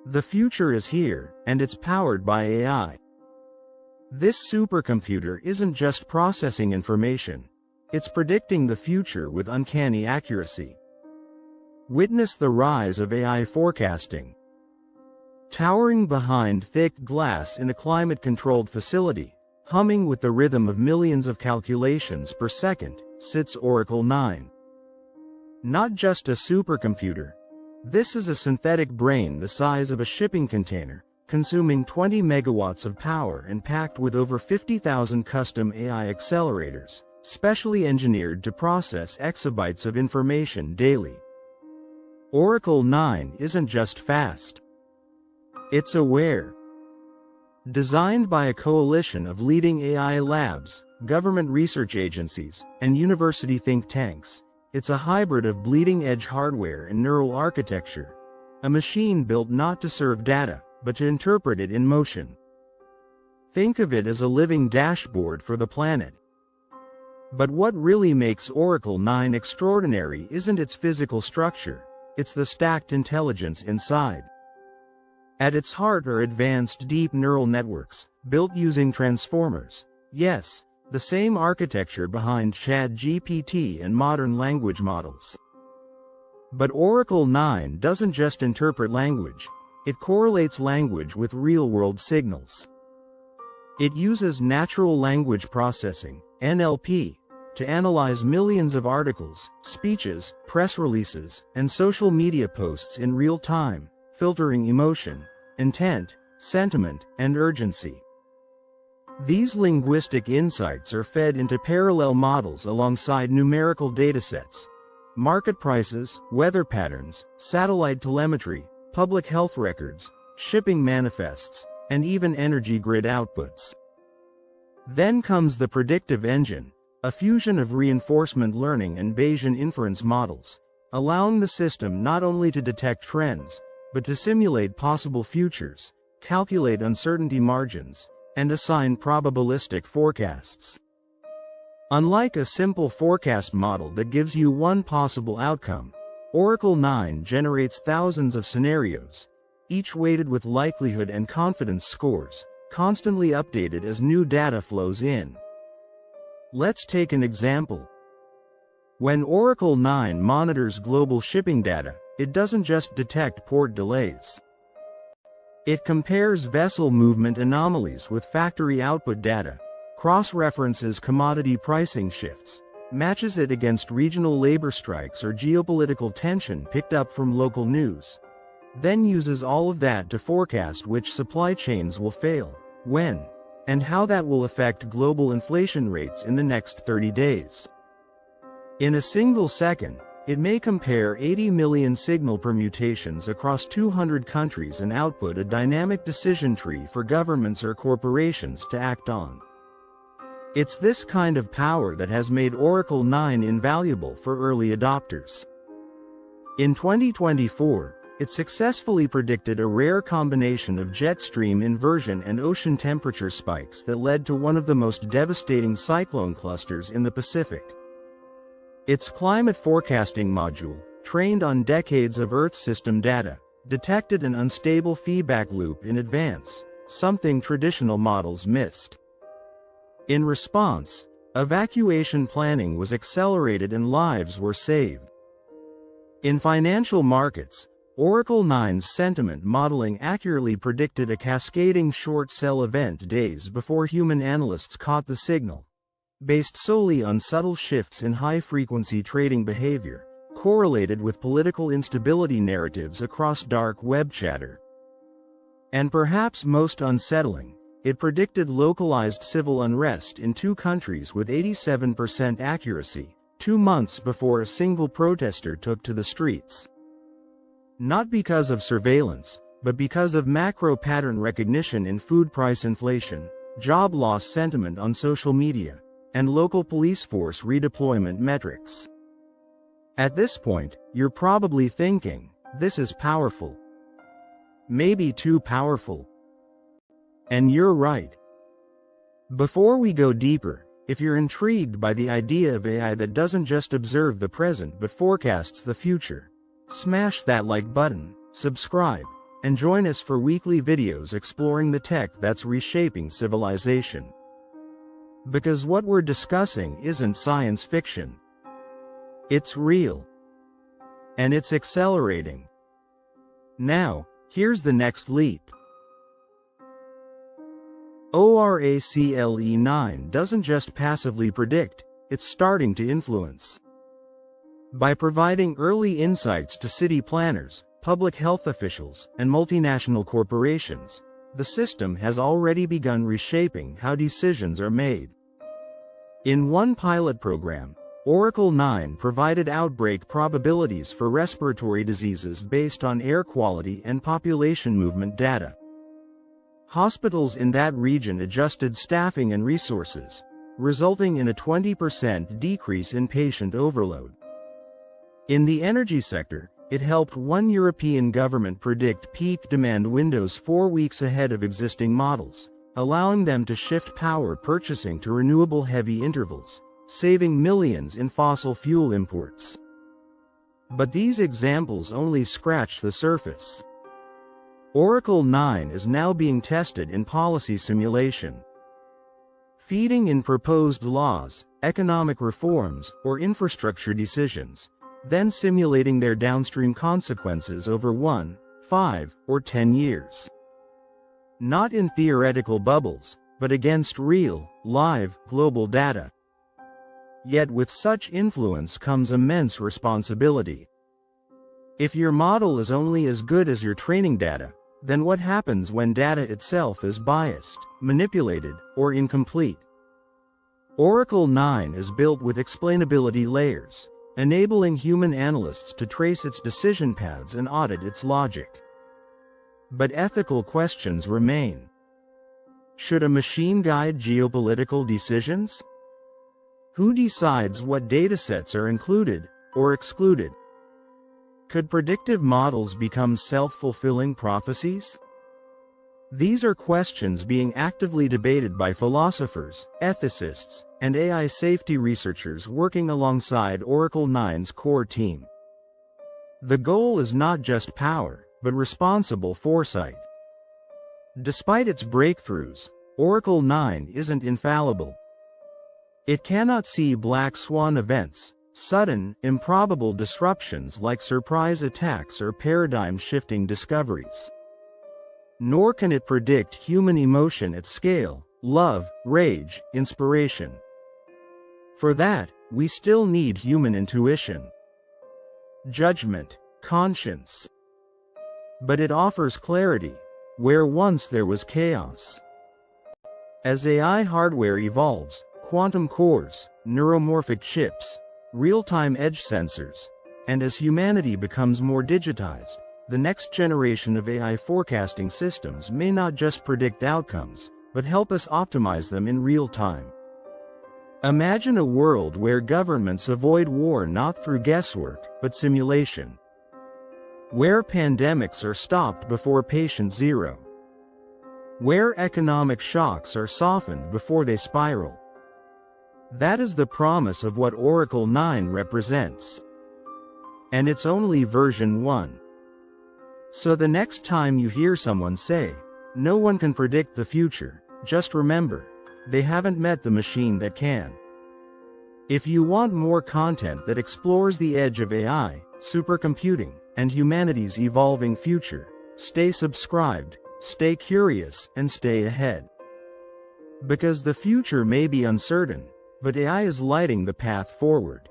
The future is here, and it's powered by AI. This supercomputer isn't just processing information, it's predicting the future with uncanny accuracy. Witness the rise of AI forecasting. Towering behind thick glass in a climate-controlled facility, humming with the rhythm of millions of calculations per second, sits Oracle-9. Not just a supercomputer. This is a synthetic brain the size of a shipping container, consuming 20 megawatts of power and packed with over 50,000 custom AI accelerators, specially engineered to process exabytes of information daily. Oracle-9 isn't just fast. It's aware. Designed by a coalition of leading AI labs, government research agencies, and university think tanks, it's a hybrid of bleeding-edge hardware and neural architecture, a machine built not to serve data, but to interpret it in motion. Think of it as a living dashboard for the planet. But what really makes Oracle-9 extraordinary isn't its physical structure, it's the stacked intelligence inside. At its heart are advanced deep neural networks, built using transformers. Yes, the same architecture behind ChatGPT and modern language models. But Oracle-9 doesn't just interpret language, it correlates language with real-world signals. It uses natural language processing, NLP, to analyze millions of articles, speeches, press releases, and social media posts in real time, filtering emotion, intent, sentiment, and urgency. These linguistic insights are fed into parallel models alongside numerical datasets, market prices, weather patterns, satellite telemetry, public health records, shipping manifests, and even energy grid outputs. Then comes the predictive engine, a fusion of reinforcement learning and Bayesian inference models, allowing the system not only to detect trends, but to simulate possible futures, calculate uncertainty margins, and assign probabilistic forecasts. Unlike a simple forecast model that gives you one possible outcome, Oracle-9 generates thousands of scenarios, each weighted with likelihood and confidence scores, constantly updated as new data flows in. Let's take an example. When Oracle-9 monitors global shipping data, it doesn't just detect port delays. It compares vessel movement anomalies with factory output data, cross-references commodity pricing shifts, matches it against regional labor strikes or geopolitical tension picked up from local news, then uses all of that to forecast which supply chains will fail, when, and how that will affect global inflation rates in the next 30 days. In a single second, it may compare 80 million signal permutations across 200 countries and output a dynamic decision tree for governments or corporations to act on. It's this kind of power that has made Oracle-9 invaluable for early adopters. In 2024, it successfully predicted a rare combination of jet stream inversion and ocean temperature spikes that led to one of the most devastating cyclone clusters in the Pacific. Its climate forecasting module, trained on decades of Earth system data, detected an unstable feedback loop in advance, something traditional models missed. In response, evacuation planning was accelerated and lives were saved. In financial markets, Oracle-9's sentiment modeling accurately predicted a cascading short sell event days before human analysts caught the signal, based solely on subtle shifts in high-frequency trading behavior, correlated with political instability narratives across dark web chatter. And perhaps most unsettling, it predicted localized civil unrest in 2 countries with 87% accuracy, 2 months before a single protester took to the streets. Not because of surveillance, but because of macro pattern recognition in food price inflation, job loss sentiment on social media, and local police force redeployment metrics. At this point, you're probably thinking, this is powerful. Maybe too powerful. And you're right. Before we go deeper, if you're intrigued by the idea of AI that doesn't just observe the present but forecasts the future, smash that like button, subscribe, and join us for weekly videos exploring the tech that's reshaping civilization. Because what we're discussing isn't science fiction. It's real. And it's accelerating. Now, here's the next leap. Oracle-9 doesn't just passively predict, it's starting to influence. By providing early insights to city planners, public health officials, and multinational corporations, the system has already begun reshaping how decisions are made. In one pilot program, Oracle-9 provided outbreak probabilities for respiratory diseases based on air quality and population movement data. Hospitals in that region adjusted staffing and resources, resulting in a 20% decrease in patient overload. In the energy sector, it helped one European government predict peak demand windows 4 weeks ahead of existing models, allowing them to shift power purchasing to renewable heavy intervals, saving millions in fossil fuel imports. But these examples only scratch the surface. Oracle-9 is now being tested in policy simulation. Feeding in proposed laws, economic reforms, or infrastructure decisions, then simulating their downstream consequences over 1, 5, or 10 years. Not in theoretical bubbles, but against real, live, global data. Yet with such influence comes immense responsibility. If your model is only as good as your training data, then what happens when data itself is biased, manipulated, or incomplete? Oracle-9 is built with explainability layers, enabling human analysts to trace its decision paths and audit its logic. But ethical questions remain. Should a machine guide geopolitical decisions? Who decides what datasets are included or excluded? Could predictive models become self-fulfilling prophecies? These are questions being actively debated by philosophers, ethicists, and AI safety researchers working alongside Oracle-9's core team. The goal is not just power, but responsible foresight. Despite its breakthroughs, Oracle-9 isn't infallible. It cannot see black swan events, sudden, improbable disruptions like surprise attacks or paradigm-shifting discoveries. Nor can it predict human emotion at scale, love, rage, inspiration. For that, we still need human intuition, judgment, conscience. But it offers clarity, where once there was chaos. As AI hardware evolves, quantum cores, neuromorphic chips, real-time edge sensors, and as humanity becomes more digitized, the next generation of AI forecasting systems may not just predict outcomes, but help us optimize them in real time. Imagine a world where governments avoid war not through guesswork, but simulation. Where pandemics are stopped before patient zero. Where economic shocks are softened before they spiral. That is the promise of what Oracle-9 represents. And it's only version 1. So the next time you hear someone say, "No one can predict the future," just remember, they haven't met the machine that can. If you want more content that explores the edge of AI, supercomputing, and humanity's evolving future, stay subscribed, stay curious, and stay ahead. Because the future may be uncertain, but AI is lighting the path forward.